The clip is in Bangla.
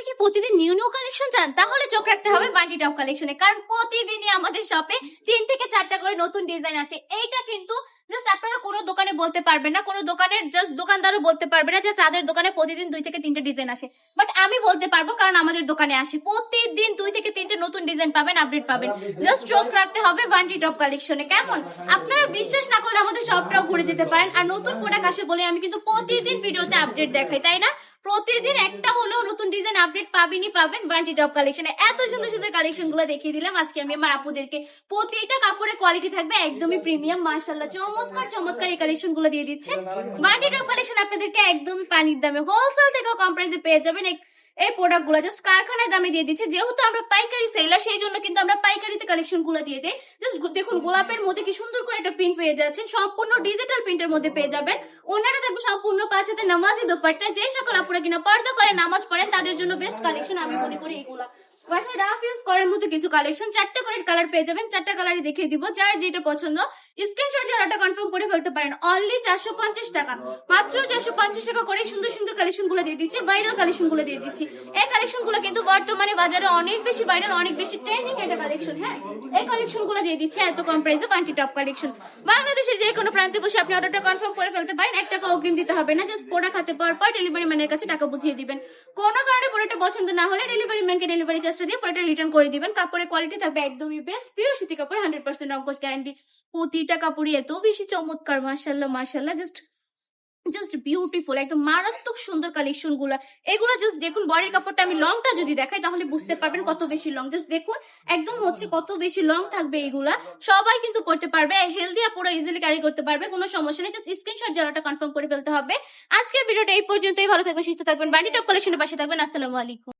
কি প্রতিদিন নিউ নিউ কালেকশন চান, তাহলে চোখ রাখতে হবে বান্টি টপ কালেকশনে, কারণ প্রতিদিনই আমাদের শপে 3 থেকে 4টা করে নতুন ডিজাইন আসে। এইটা কিন্তু জাস্ট আপনারা কোনো দোকানে বলতে পারবেন না, কোনো দোকানের জাস্ট দোকানদারও বলতে পারবে না যে তাদের দোকানে প্রতিদিন 2 থেকে 3টে ডিজাইন আসে, বাট আমি বলতে পারবো, কারণ আমাদের দোকানে আসে প্রতিদিন 2 থেকে 3টে নতুন ডিজাইন পাবেন, আপডেট পাবেন। জাস্ট চোখ রাখতে হবে বান্টি টপ কালেকশনে। কেমন? আপনারা বিশ্বাস না করলে আমাদের শপটাও ঘুরে যেতে পারেন। আর নতুন প্রোডাক্ট আসে বলে আমি কিন্তু প্রতিদিন ভিডিওতে আপডেট দেখাই, তাই না? প্রতিদিন একটা হলেও নতুন ডিজাইন আপডেট পাবেন বান্টি টপ কালেকশনে। এত সুন্দর সুন্দর কালেকশন গুলো দেখিয়ে দিলাম আজকে আমি আমার আপুদেরকে। প্রতিটা কাপড়ের কোয়ালিটি থাকবে একদমই প্রিমিয়াম, মাশাআল্লাহ চমৎকার চমৎকার এই কালেকশন গুলো দিয়ে দিচ্ছে বান্টি টপ কালেকশন। আপনাদেরকে একদমই পানির দামে হোলসেল থেকেও কম প্রাইসে পেয়ে যাবেন এই প্রোডাক্ট গুলো, জাস্ট কারখানার দামে দিয়ে দিচ্ছে। যেহেতু আমরা পাইকারি সেলার, সেই জন্য কিন্তু আমরা পাইকারিতে কালেকশন গুলো দিয়ে দেই। জাস্ট দেখুন গোলাপের মধ্যে কি সুন্দর করে একটা প্রিন্ট পেয়ে যাচ্ছেন, সম্পূর্ণ ডিজিটাল প্রিন্টের মধ্যে পেয়ে যাবেন। ওনারা দেখবো সম্পূর্ণ পাঁচাতে নামাজি দোপাট্টা। যে সকল আপুরা কিনা পর্দা করে নামাজ পড়েন তাদের জন্য বেস্ট কালেকশন আমি মনে করি এগুলা। বাসায় রাফ ইউজ করার মতো কিছু কালেকশন, 4টা করে কালার পেয়ে যাবেন, 4টা কালারই দেখিয়ে দিব। যার যেটা পছন্দ স্ক্রিনশট দিয়ে অর্ডারটা কনফার্ম করে ফেলতে পারেন। অনলি 450 টাকা, মাত্র 450 টাকা করে সুন্দর সুন্দর কালেকশন গুলো দিয়ে দিচ্ছি, ভাইরাল কালেকশন গুলো দিয়ে দিচ্ছি। এই কালেকশন গুলো কিন্তু বর্তমানে বাজারে অনেক বেশি ভাইরাল, অনেক বেশি ট্রেন্ডিং একটা কালেকশন। হ্যাঁ, এই কালেকশন গুলো দিয়ে দিচ্ছে এত কম প্রাইসে বান্টি টপ কালেকশন। বাংলাদেশের যে কোনো প্রান্তে বসে আপনি অর্ডারটা কনফার্ম করে ফেলতে পারেন, 1 টাকা অগ্রিম দিতে হবে না। জাস্ট প্রোডাক্ট হাতে পাওয়ার পর ডেলিভারি ম্যানের কাছে টাকা বুঝিয়ে দিবেন। কোনো কারণে প্রোডাক্টটা পছন্দ না হলে ডেলিভারি ম্যানকে ডেলিভারি চার্জটা দিয়ে প্রোডাক্টটা রিটার্ন করে দিবেন। কাপড়ের কোয়ালিটি থাকবে একদমই বেস্ট, প্রিয় সুতি কাপড়, 100% রংকশ গ্যারান্টি। প্রতিটা কাপড়ই এত বেশি চমৎকার, মাশাআল্লাহ মাশাআল্লাহ, জাস্ট বিউটিফুল, একদম মারাত্মক সুন্দর কালেকশন গুলা। এগুলো জাস্ট দেখুন, বডির কাপড়টা আমি লংটা যদি দেখাই তাহলে বুঝতে পারবেন কত বেশি লং। জাস্ট দেখুন একদম হচ্ছে কত বেশি লং থাকবে এগুলা। সবাই কিন্তু পড়তে পারবে, হেলদি আপুরা ইজিলি ক্যারি করতে পারবে, কোনো সমস্যা নেই। জাস্ট স্ক্রিনশট দেওয়াটা কনফার্ম করে ফেলতে হবে। আজকের ভিডিওটা এই পর্যন্তই। ভালো থাকবেন, সুস্থ থাকবেন, বান্টি টপ কালেকশনের পাশে থাকবেন। আসসালামু আলাইকুম।